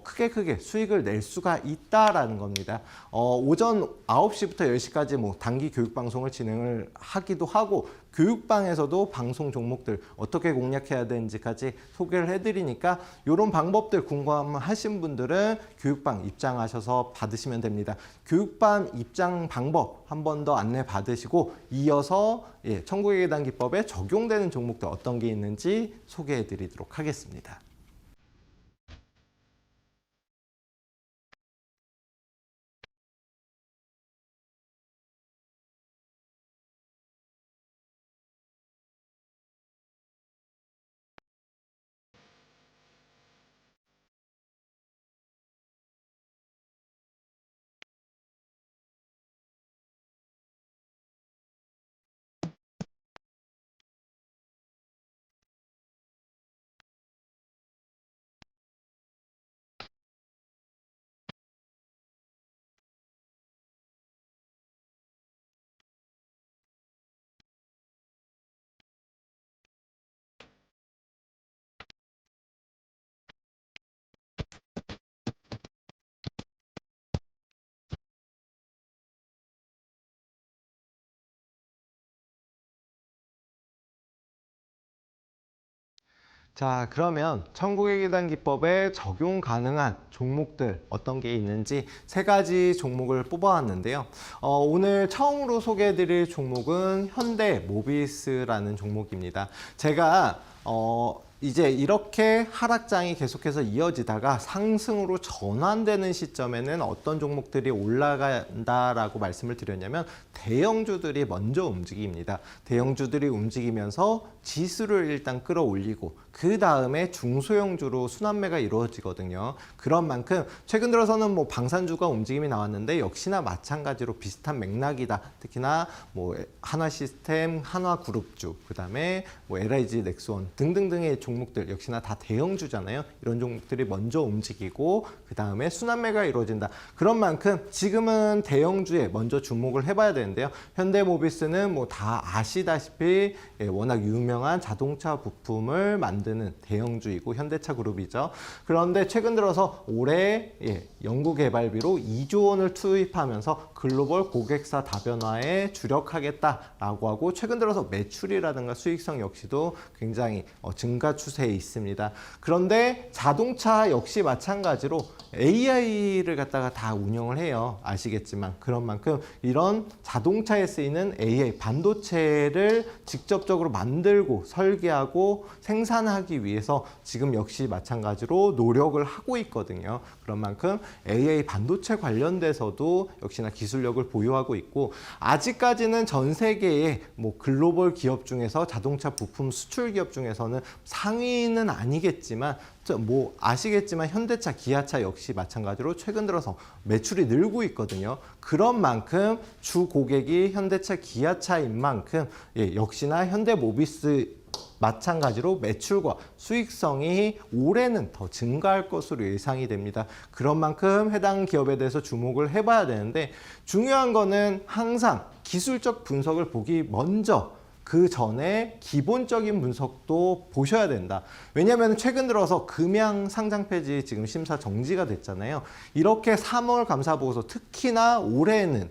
크게 수익을 낼 수가 있다라는 겁니다. 오전 9시부터 10시까지 뭐 단기 교육 방송을 진행을 하기도 하고 교육방에서도 방송 종목들 어떻게 공략해야 되는지까지 소개를 해드리니까 이런 방법들 궁금하신 분들은 교육방 입장하셔서 받으시면 됩니다. 교육방 입장 방법 한 번 더 안내 받으시고 이어서 천국의 계단 기법에 적용되는 종목들 어떤 게 있는지 소개해 드리도록 하겠습니다. 자, 그러면 천국의 계단 기법에 적용 가능한 종목들 어떤 게 있는지 세 가지 종목을 뽑아왔는데요. 오늘 처음으로 소개해드릴 종목은 현대 모비스라는 종목입니다. 제가 이제 이렇게 하락장이 계속해서 이어지다가 상승으로 전환되는 시점에는 어떤 종목들이 올라간다라고 말씀을 드렸냐면 대형주들이 먼저 움직입니다. 대형주들이 움직이면서 지수를 일단 끌어올리고 그 다음에 중소형주로 순환매가 이루어지거든요. 그런 만큼 최근 들어서는 뭐 방산주가 움직임이 나왔는데 역시나 마찬가지로 비슷한 맥락이다. 특히나 뭐 한화시스템, 한화그룹주, 그 다음에 뭐 LIG, 넥스원 등등등의 종목들 역시나 다 대형주잖아요. 이런 종목들이 먼저 움직이고 그 다음에 순환매가 이루어진다. 그런 만큼 지금은 대형주에 먼저 주목을 해봐야 되는데요. 현대모비스는 뭐 다 아시다시피 워낙 유명한 자동차 부품을 만드는 대형주이고 현대차 그룹이죠. 그런데 최근 들어서 올해 연구개발비로 2조 원을 투입하면서 글로벌 고객사 다변화에 주력하겠다라고 하고 최근 들어서 매출이라든가 수익성 역시도 굉장히 증가 추세에 있습니다. 그런데 자동차 역시 마찬가지로 AI를 갖다가 다 운영을 해요. 아시겠지만 그런 만큼 이런 자동차에 쓰이는 AI 반도체를 직접적으로 만들고 설계하고 생산하기 위해서 지금 역시 마찬가지로 노력을 하고 있거든요. 그런 만큼 AI 반도체 관련돼서도 역시나 기술력을 보유하고 있고 아직까지는 전 세계의 뭐 글로벌 기업 중에서 자동차 부품 수출 기업 중에서는 상위는 아니겠지만 뭐 아시겠지만 현대차, 기아차 역시 마찬가지로 최근 들어서 매출이 늘고 있거든요. 그런 만큼 주 고객이 현대차, 기아차인 만큼 역시나 현대모비스 마찬가지로 매출과 수익성이 올해는 더 증가할 것으로 예상이 됩니다. 그런 만큼 해당 기업에 대해서 주목을 해봐야 되는데 중요한 거는 항상 기술적 분석을 보기 먼저 그 전에 기본적인 분석도 보셔야 된다. 왜냐하면 최근 들어서 금양 상장 폐지 지금 심사 정지가 됐잖아요. 이렇게 3월 감사보고서 특히나 올해는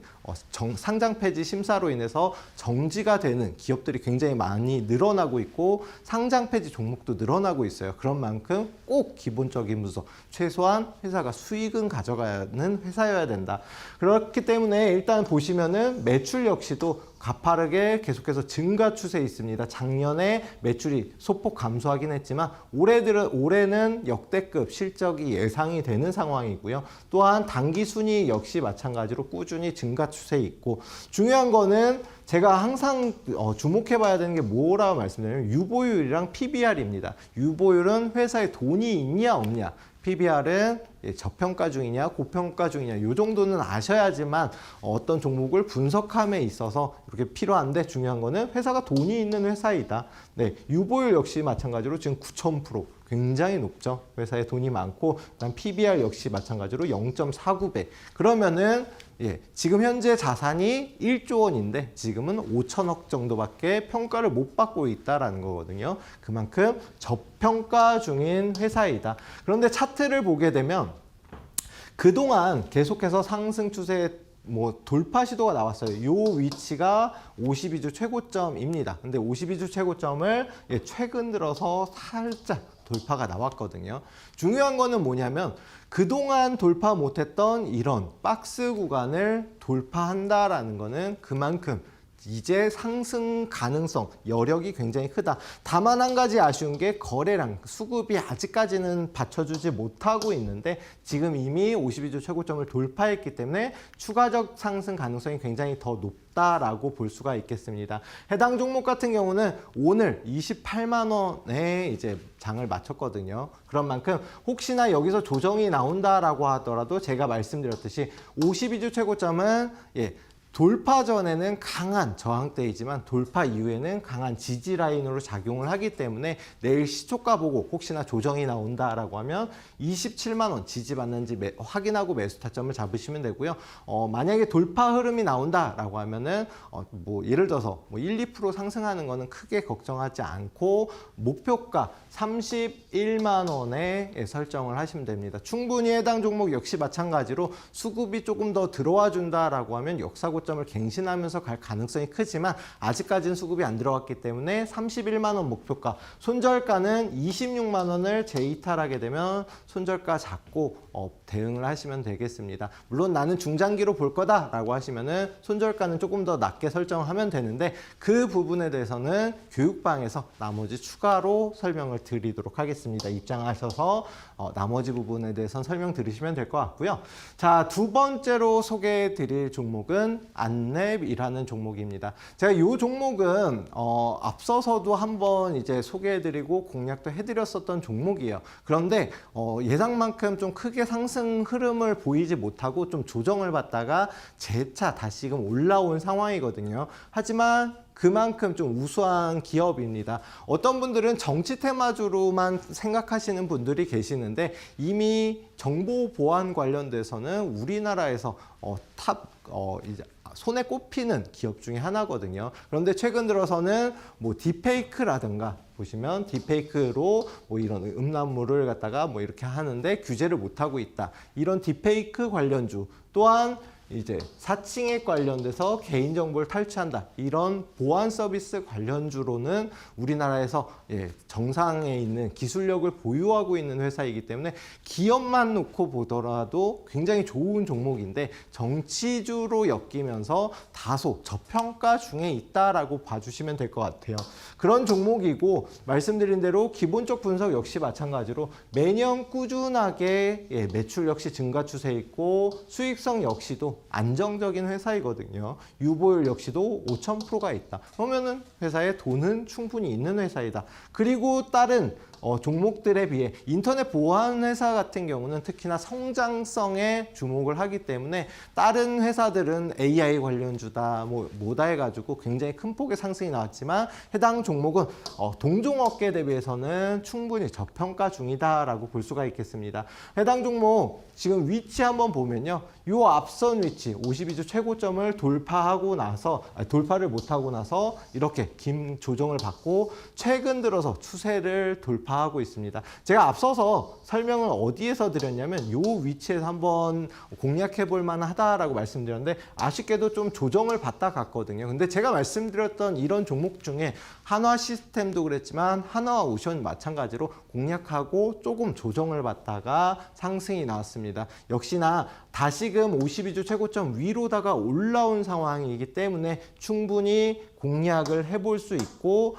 상장 폐지 심사로 인해서 정지가 되는 기업들이 굉장히 많이 늘어나고 있고 상장 폐지 종목도 늘어나고 있어요. 그런 만큼 꼭 기본적인 분석, 최소한 회사가 수익은 가져가는 회사여야 된다. 그렇기 때문에 일단 보시면은 매출 역시도 가파르게 계속해서 증가 추세에 있습니다. 작년에 매출이 소폭 감소하긴 했지만 올해는 역대급 실적이 예상이 되는 상황이고요. 또한 당기 순이익 역시 마찬가지로 꾸준히 증가 추세에 있고 중요한 거는 제가 항상 주목해 봐야 되는 게 뭐라고 말씀드리면 유보율이랑 PBR입니다. 유보율은 회사에 돈이 있냐 없냐, PBR은 저평가 중이냐 고평가 중이냐 이 정도는 아셔야지만 어떤 종목을 분석함에 있어서 이렇게 필요한데 중요한 거는 회사가 돈이 있는 회사이다. 네, 유보율 역시 마찬가지로 지금 9,000% 굉장히 높죠. 회사에 돈이 많고 그다음 PBR 역시 마찬가지로 0.49배. 그러면은 지금 현재 자산이 1조 원인데 지금은 5천억 정도밖에 평가를 못 받고 있다라는 거거든요. 그만큼 저평가 중인 회사이다. 그런데 차트를 보게 되면 그동안 계속해서 상승 추세에 뭐 돌파 시도가 나왔어요. 이 위치가 52주 최고점입니다. 근데 52주 최고점을 최근 들어서 살짝 돌파가 나왔거든요. 중요한 거는 뭐냐면 그동안 돌파 못했던 이런 박스 구간을 돌파한다라는 거는 그만큼 이제 상승 가능성, 여력이 굉장히 크다. 다만 한 가지 아쉬운 게 거래량, 수급이 아직까지는 받쳐주지 못하고 있는데 지금 이미 52주 최고점을 돌파했기 때문에 추가적 상승 가능성이 굉장히 더 높다라고 볼 수가 있겠습니다. 해당 종목 같은 경우는 오늘 28만 원에 이제 장을 마쳤거든요. 그런 만큼 혹시나 여기서 조정이 나온다라고 하더라도 제가 말씀드렸듯이 52주 최고점은 돌파 전에는 강한 저항대이지만 돌파 이후에는 강한 지지 라인으로 작용을 하기 때문에 내일 시초가 보고 혹시나 조정이 나온다라고 하면 27만 원 지지받는지 확인하고 매수 타점을 잡으시면 되고요. 만약에 돌파 흐름이 나온다라고 하면은 뭐 예를 들어서 뭐 1, 2% 상승하는 거는 크게 걱정하지 않고 목표가 31만 원에 설정을 하시면 됩니다. 충분히 해당 종목 역시 마찬가지로 수급이 조금 더 들어와 준다라고 하면 역사고 최고점을 갱신하면서 갈 가능성이 크지만 아직까지는 수급이 안 들어갔기 때문에 31만 원 목표가, 손절가는 26만 원을 재이탈하게 되면 손절가 잡고 대응을 하시면 되겠습니다. 물론 나는 중장기로 볼 거다라고 하시면은 손절가는 조금 더 낮게 설정을 하면 되는데 그 부분에 대해서는 교육방에서 나머지 추가로 설명을 드리도록 하겠습니다. 입장하셔서 나머지 부분에 대해서는 설명 들으시면 될 것 같고요. 자, 두 번째로 소개해 드릴 종목은 안랩이라는 종목입니다. 제가 이 종목은 앞서서도 한번 이제 소개해 드리고 공략도 해 드렸었던 종목이에요. 그런데 예상만큼 좀 크게 상승 흐름을 보이지 못하고 좀 조정을 받다가 재차 다시금 올라온 상황이거든요. 하지만 그만큼 좀 우수한 기업입니다. 어떤 분들은 정치 테마주로만 생각하시는 분들이 계시는데 이미 정보 보안 관련돼서는 우리나라에서 이제 손에 꼽히는 기업 중에 하나거든요. 그런데 최근 들어서는 뭐 딥페이크라든가 보시면 딥페이크로 뭐 이런 음란물을 갖다가 뭐 이렇게 하는데 규제를 못하고 있다. 이런 딥페이크 관련주 또한 이제 사칭에 관련돼서 개인정보를 탈취한다. 이런 보안 서비스 관련주로는 우리나라에서 정상에 있는 기술력을 보유하고 있는 회사이기 때문에 기업만 놓고 보더라도 굉장히 좋은 종목인데 정치주로 엮이면서 다소 저평가 중에 있다라고 봐주시면 될 것 같아요. 그런 종목이고 말씀드린 대로 기본적 분석 역시 마찬가지로 매년 꾸준하게 매출 역시 증가 추세에 있고 수익성 역시도 안정적인 회사이거든요. 유보율 역시도 5,000%가 있다. 그러면은 회사에 돈은 충분히 있는 회사이다. 그리고 다른 종목들에 비해 인터넷 보안 회사 같은 경우는 특히나 성장성에 주목을 하기 때문에 다른 회사들은 AI 관련주다 뭐다 해가지고 굉장히 큰 폭의 상승이 나왔지만 해당 종목은 동종업계 대비해서는 충분히 저평가 중이다라고 볼 수가 있겠습니다. 해당 종목 지금 위치 한번 보면요. 요 앞선 위치 52주 최고점을 돌파를 못하고 나서 이렇게 긴 조정을 받고 최근 들어서 추세를 돌파하고 있습니다. 제가 앞서서 설명을 어디에서 드렸냐면 요 위치에서 한번 공략해 볼 만하다라고 말씀드렸는데 아쉽게도 좀 조정을 받다 갔거든요. 근데 제가 말씀드렸던 이런 종목 중에 한화 시스템도 그랬지만 한화와 오션 마찬가지로 공략하고 조금 조정을 받다가 상승이 나왔습니다. 역시나 다시금 52주 최고점 위로다가 올라온 상황이기 때문에 충분히 공략을 해볼 수 있고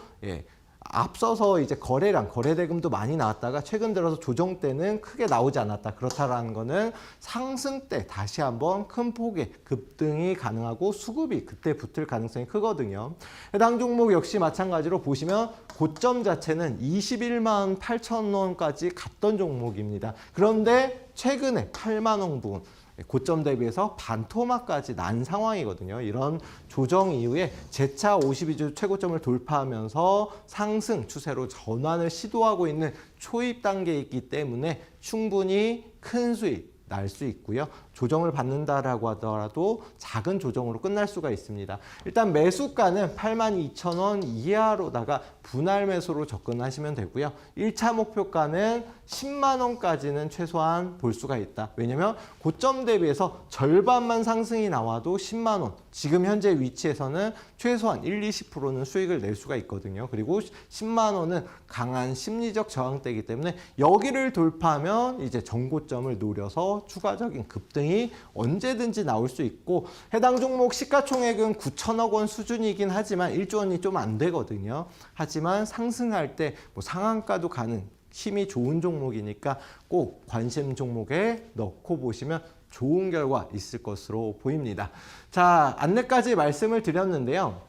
앞서서 이제 거래대금도 많이 나왔다가 최근 들어서 조정 때는 크게 나오지 않았다. 그렇다라는 거는 상승 때 다시 한번 큰 폭의 급등이 가능하고 수급이 그때 붙을 가능성이 크거든요. 해당 종목 역시 마찬가지로 보시면 고점 자체는 21만 8천 원까지 갔던 종목입니다. 그런데 최근에 8만 원 부분 고점 대비해서 반토막까지 난 상황이거든요. 이런 조정 이후에 재차 52주 최고점을 돌파하면서 상승 추세로 전환을 시도하고 있는 초입 단계에 있기 때문에 충분히 큰 수익 날 수 있고요. 조정을 받는다라고 하더라도 작은 조정으로 끝날 수가 있습니다. 일단 매수가는 82,000원 이하로다가 분할 매수로 접근하시면 되고요. 1차 목표가는 10만 원까지는 최소한 볼 수가 있다. 왜냐면 고점 대비해서 절반만 상승이 나와도 10만 원. 지금 현재 위치에서는 최소한 1, 20%는 수익을 낼 수가 있거든요. 그리고 10만 원은 강한 심리적 저항대이기 때문에 여기를 돌파하면 이제 전고점을 노려서 추가적인 급등이 언제든지 나올 수 있고 해당 종목 시가총액은 9천억 원 수준이긴 하지만 1조 원이 좀 안 되거든요. 하지만 상승할 때 뭐 상한가도 가는 힘이 좋은 종목이니까 꼭 관심 종목에 넣고 보시면 좋은 결과 있을 것으로 보입니다. 자, 안내까지 말씀을 드렸는데요.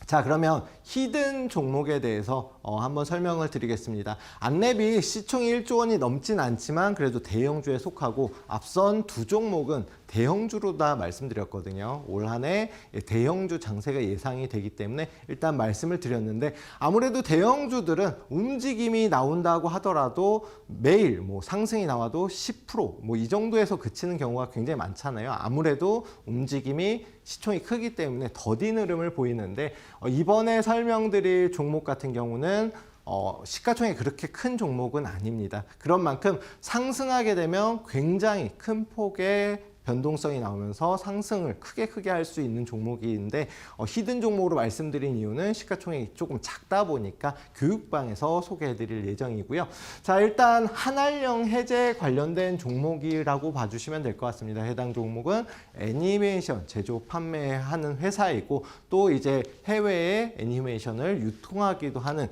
자, 그러면 히든 종목에 대해서 한번 설명을 드리겠습니다. 안랩이 시총이 1조 원이 넘진 않지만 그래도 대형주에 속하고 앞선 두 종목은 대형주로다 말씀드렸거든요. 올 한 해 대형주 장세가 예상이 되기 때문에 일단 말씀을 드렸는데 아무래도 대형주들은 움직임이 나온다고 하더라도 매일 뭐 상승이 나와도 10% 뭐 이 정도에서 그치는 경우가 굉장히 많잖아요. 아무래도 움직임이 시총이 크기 때문에 더딘 흐름을 보이는데 이번에 설명드릴 종목 같은 경우는 시가총액이 그렇게 큰 종목은 아닙니다. 그런 만큼 상승하게 되면 굉장히 큰 폭의 변동성이 나오면서 상승을 크게 할 수 있는 종목인데 히든 종목으로 말씀드린 이유는 시가총액이 조금 작다 보니까 교육방에서 소개해드릴 예정이고요. 자, 일단 한알령 해제 관련된 종목이라고 봐주시면 될 것 같습니다. 해당 종목은 애니메이션 제조 판매하는 회사이고 또 이제 해외에 애니메이션을 유통하기도 하는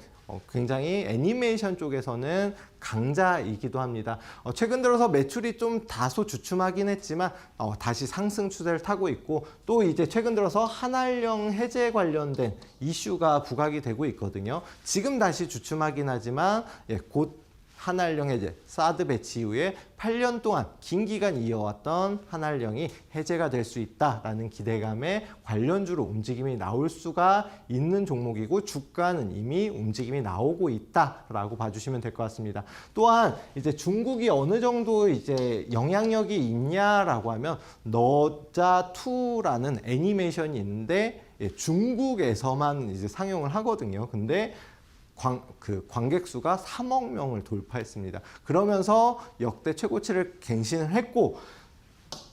굉장히 애니메이션 쪽에서는 강자이기도 합니다. 최근 들어서 매출이 좀 다소 주춤하긴 했지만 다시 상승 추세를 타고 있고 또 이제 최근 들어서 한알령 해제 관련된 이슈가 부각이 되고 있거든요. 지금 다시 주춤하긴 하지만 곧 한알령 해제, 사드 배치 이후에 8년 동안 긴 기간 이어왔던 한알령이 해제가 될 수 있다라는 기대감에 관련주로 움직임이 나올 수가 있는 종목이고 주가는 이미 움직임이 나오고 있다라고 봐주시면 될 것 같습니다. 또한 이제 중국이 어느 정도 이제 영향력이 있냐라고 하면 너자2라는 애니메이션이 있는데 중국에서만 이제 상영을 하거든요. 근데 관객 수가 3억 명을 돌파했습니다. 그러면서 역대 최고치를 갱신을 했고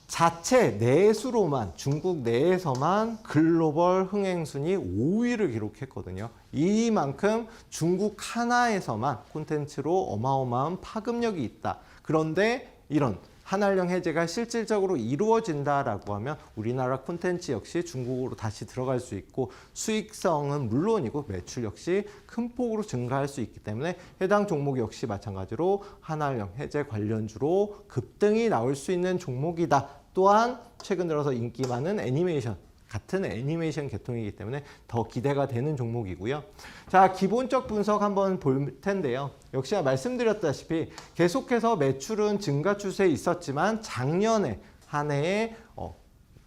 자체 내수로만 중국 내에서만 글로벌 흥행 순위 5위를 기록했거든요. 이만큼 중국 하나에서만 콘텐츠로 어마어마한 파급력이 있다. 그런데 이런 한알령 해제가 실질적으로 이루어진다라고 하면 우리나라 콘텐츠 역시 중국으로 다시 들어갈 수 있고 수익성은 물론이고 매출 역시 큰 폭으로 증가할 수 있기 때문에 해당 종목 역시 마찬가지로 한알령 해제 관련주로 급등이 나올 수 있는 종목이다. 또한 최근 들어서 인기 많은 애니메이션 같은 애니메이션 계통이기 때문에 더 기대가 되는 종목이고요. 자, 기본적 분석 한번 볼 텐데요. 역시나 말씀드렸다시피 계속해서 매출은 증가 추세에 있었지만 작년에 한 해에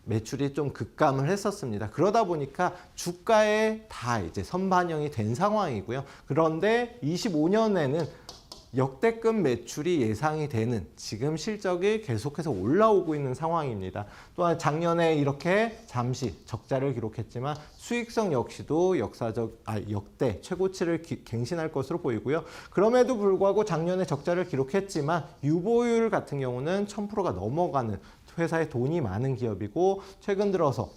매출이 좀 급감을 했었습니다. 그러다 보니까 주가에 다 이제 선반영이 된 상황이고요. 그런데 25년에는 역대급 매출이 예상이 되는 지금 실적이 계속해서 올라오고 있는 상황입니다. 또한 작년에 이렇게 잠시 적자를 기록했지만 수익성 역시도 역대 최고치를 갱신할 것으로 보이고요. 그럼에도 불구하고 작년에 적자를 기록했지만 유보율 같은 경우는 1000%가 넘어가는 회사에 돈이 많은 기업이고 최근 들어서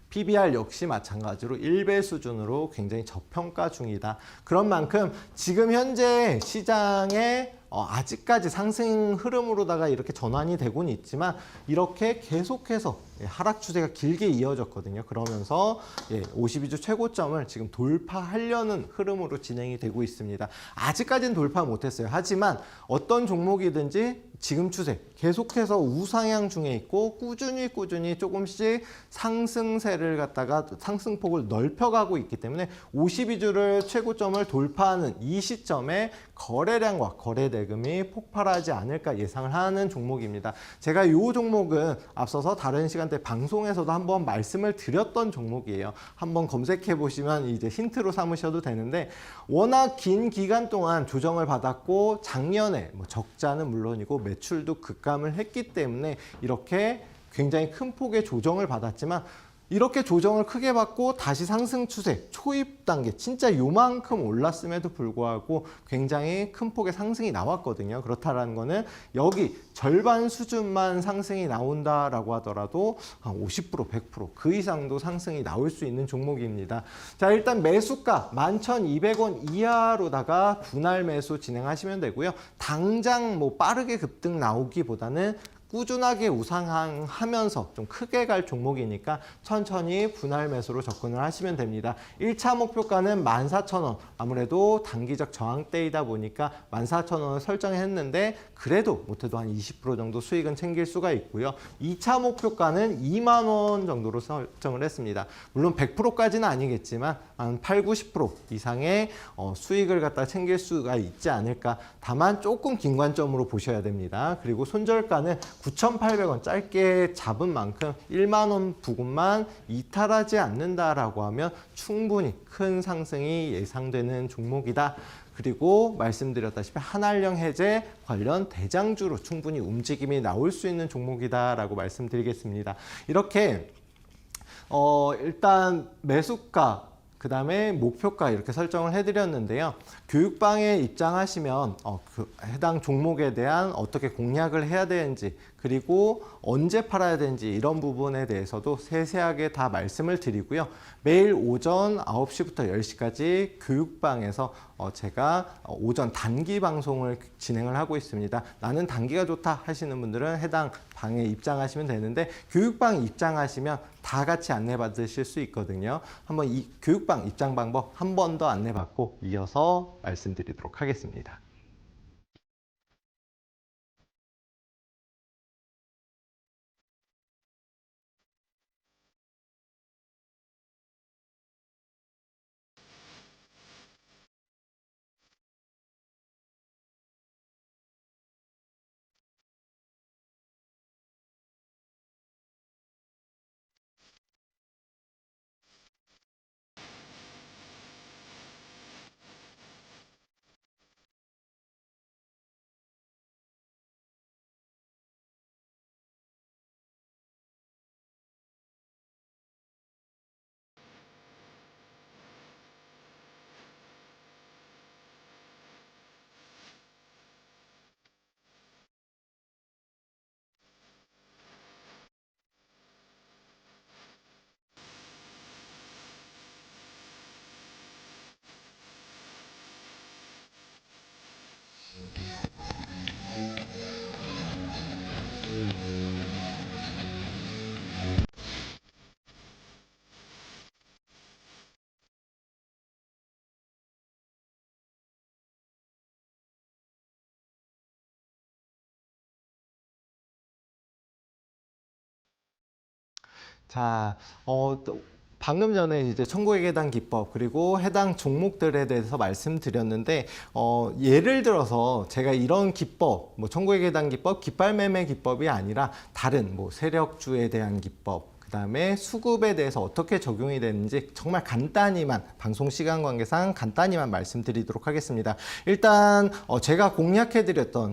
PBR 역시 마찬가지로 1배 수준으로 굉장히 저평가 중이다. 그런 만큼 지금 현재 시장에 아직까지 상승 흐름으로다가 이렇게 전환이 되고는 있지만 이렇게 계속해서 하락 추세가 길게 이어졌거든요. 그러면서 52주 최고점을 지금 돌파하려는 흐름으로 진행이 되고 있습니다. 아직까지는 돌파 못했어요. 하지만 어떤 종목이든지 지금 추세 계속해서 우상향 중에 있고 꾸준히 조금씩 상승세를 갖다가 상승폭을 넓혀가고 있기 때문에 52주를 최고점을 돌파하는 이 시점에 거래량과 거래 대금이 폭발하지 않을까 예상을 하는 종목입니다. 제가 이 종목은 앞서서 다른 시간대 방송에서도 한번 말씀을 드렸던 종목이에요. 한번 검색해 보시면 이제 힌트로 삼으셔도 되는데 워낙 긴 기간 동안 조정을 받았고 작년에 적자는 물론이고 매출도 급감을 했기 때문에 이렇게 굉장히 큰 폭의 조정을 받았지만 이렇게 조정을 크게 받고 다시 상승 추세 초입 단계 진짜 요만큼 올랐음에도 불구하고 굉장히 큰 폭의 상승이 나왔거든요. 그렇다라는 거는 여기 절반 수준만 상승이 나온다라고 하더라도 한 50%, 100% 그 이상도 상승이 나올 수 있는 종목입니다. 자, 일단 매수가 11,200원 이하로다가 분할 매수 진행하시면 되고요. 당장 빠르게 급등 나오기보다는 꾸준하게 우상향하면서 좀 크게 갈 종목이니까 천천히 분할 매수로 접근을 하시면 됩니다. 1차 목표가는 14,000원. 아무래도 단기적 저항대이다 보니까 14,000원을 설정했는데 그래도 못해도 한 20% 정도 수익은 챙길 수가 있고요. 2차 목표가는 2만 원 정도로 설정을 했습니다. 물론 100%까지는 아니겠지만 한 8, 90% 이상의 수익을 갖다 챙길 수가 있지 않을까. 다만 조금 긴 관점으로 보셔야 됩니다. 그리고 손절가는 9,800원 짧게 잡은 만큼 1만 원 부근만 이탈하지 않는다라고 하면 충분히 큰 상승이 예상되는 종목이다. 그리고 말씀드렸다시피 한알령 해제 관련 대장주로 충분히 움직임이 나올 수 있는 종목이다라고 말씀드리겠습니다. 이렇게 일단 매수가 그 다음에 목표가 이렇게 설정을 해드렸는데요. 교육방에 입장하시면 해당 종목에 대한 어떻게 공략을 해야 되는지, 그리고 언제 팔아야 되는지 이런 부분에 대해서도 세세하게 다 말씀을 드리고요. 매일 오전 9시부터 10시까지 교육방에서 제가 오전 단기 방송을 진행을 하고 있습니다. 나는 단기가 좋다 하시는 분들은 해당 방에 입장하시면 되는데, 교육방 입장하시면 다 같이 안내받으실 수 있거든요. 한번 이 교육방 입장 방법 한 번 더 안내받고 이어서 말씀드리도록 하겠습니다. 자, 방금 전에 이제 천국의 계단 기법 그리고 해당 종목들에 대해서 말씀드렸는데, 예를 들어서 제가 이런 기법, 뭐 천국의 계단 기법, 깃발 매매 기법이 아니라 다른 뭐 세력주에 대한 기법, 그 다음에 수급에 대해서 어떻게 적용이 되는지 정말 간단히만, 방송 시간 관계상 간단히만 말씀드리도록 하겠습니다. 일단 제가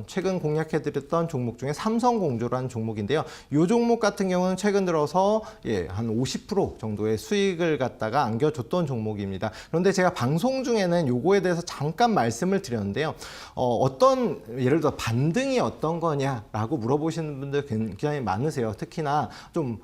최근 공략해드렸던 종목 중에 삼성공조라는 종목인데요. 이 종목 같은 경우는 최근 들어서 한 50% 정도의 수익을 갖다가 안겨줬던 종목입니다. 그런데 제가 방송 중에는 요거에 대해서 잠깐 말씀을 드렸는데요. 예를 들어 반등이 어떤 거냐라고 물어보시는 분들 굉장히 많으세요. 특히나 좀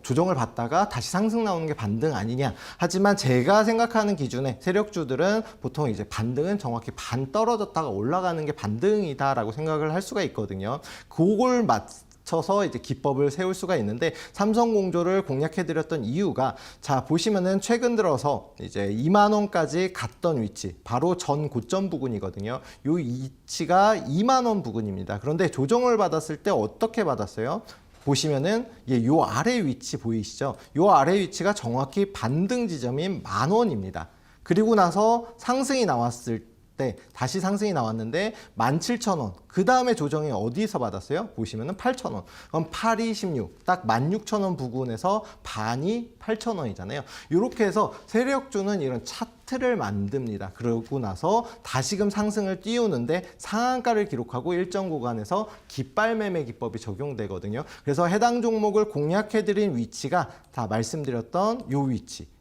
조정을 받다가 다시 상승 나오는 게 반등 아니냐. 하지만 제가 생각하는 기준에 세력주들은 보통 이제 반등은 정확히 반 떨어졌다가 올라가는 게 반등이다라고 생각을 할 수가 있거든요. 그걸 맞춰서 이제 기법을 세울 수가 있는데, 삼성공조를 공략해드렸던 이유가, 자 보시면은 최근 들어서 이제 2만 원까지 갔던 위치, 바로 전 고점 부근이거든요. 이 위치가 2만 원 부근입니다. 그런데 조정을 받았을 때 어떻게 받았어요? 보시면은 요 아래 위치 보이시죠? 요 아래 위치가 정확히 반등 지점인 10,000원입니다. 그리고 나서 상승이 나왔을 때, 다시 상승이 나왔는데 17,000원. 그 다음에 조정이 어디서 받았어요? 보시면은 8,000원. 그럼 826, 딱 16,000원 부근에서 반이 8,000원이잖아요. 이렇게 해서 세력주는 이런 차트를 만듭니다. 그러고 나서 다시금 상승을 띄우는데 상한가를 기록하고 일정 구간에서 깃발 매매 기법이 적용되거든요. 그래서 해당 종목을 공략해드린 위치가 다 말씀드렸던 요 위치.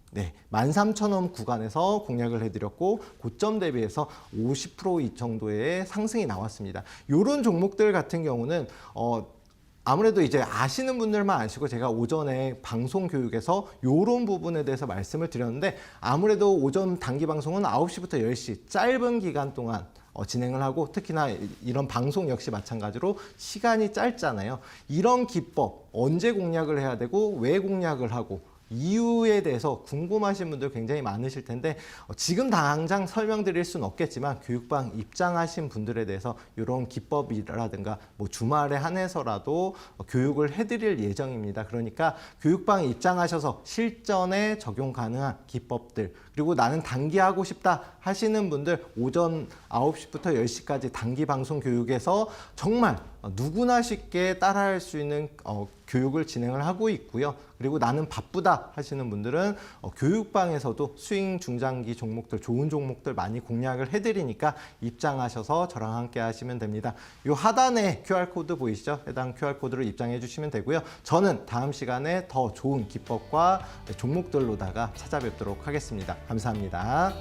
13,000원 구간에서 공략을 해드렸고, 고점 대비해서 50% 정도의 상승이 나왔습니다. 이런 종목들 같은 경우는 아무래도 이제 아시는 분들만 아시고, 제가 오전에 방송 교육에서 이런 부분에 대해서 말씀을 드렸는데, 아무래도 오전 단기 방송은 9시부터 10시 짧은 기간 동안 진행을 하고, 특히나 이런 방송 역시 마찬가지로 시간이 짧잖아요. 이런 기법 언제 공략을 해야 되고 왜 공략을 하고 이유에 대해서 궁금하신 분들 굉장히 많으실 텐데, 지금 당장 설명드릴 수는 없겠지만 교육방 입장하신 분들에 대해서 이런 기법이라든가 뭐 주말에 한해서라도 교육을 해드릴 예정입니다. 그러니까 교육방 입장하셔서 실전에 적용 가능한 기법들, 그리고 나는 단기 하고 싶다 하시는 분들 오전 9시부터 10시까지 단기 방송 교육에서 정말 누구나 쉽게 따라할 수 있는 교육을 진행을 하고 있고요. 그리고 나는 바쁘다 하시는 분들은 교육방에서도 스윙 중장기 종목들, 좋은 종목들 많이 공략을 해드리니까 입장하셔서 저랑 함께 하시면 됩니다. 이 하단에 QR코드 보이시죠? 해당 QR코드를 입장해 주시면 되고요. 저는 다음 시간에 더 좋은 기법과 종목들로다가 찾아뵙도록 하겠습니다. 감사합니다.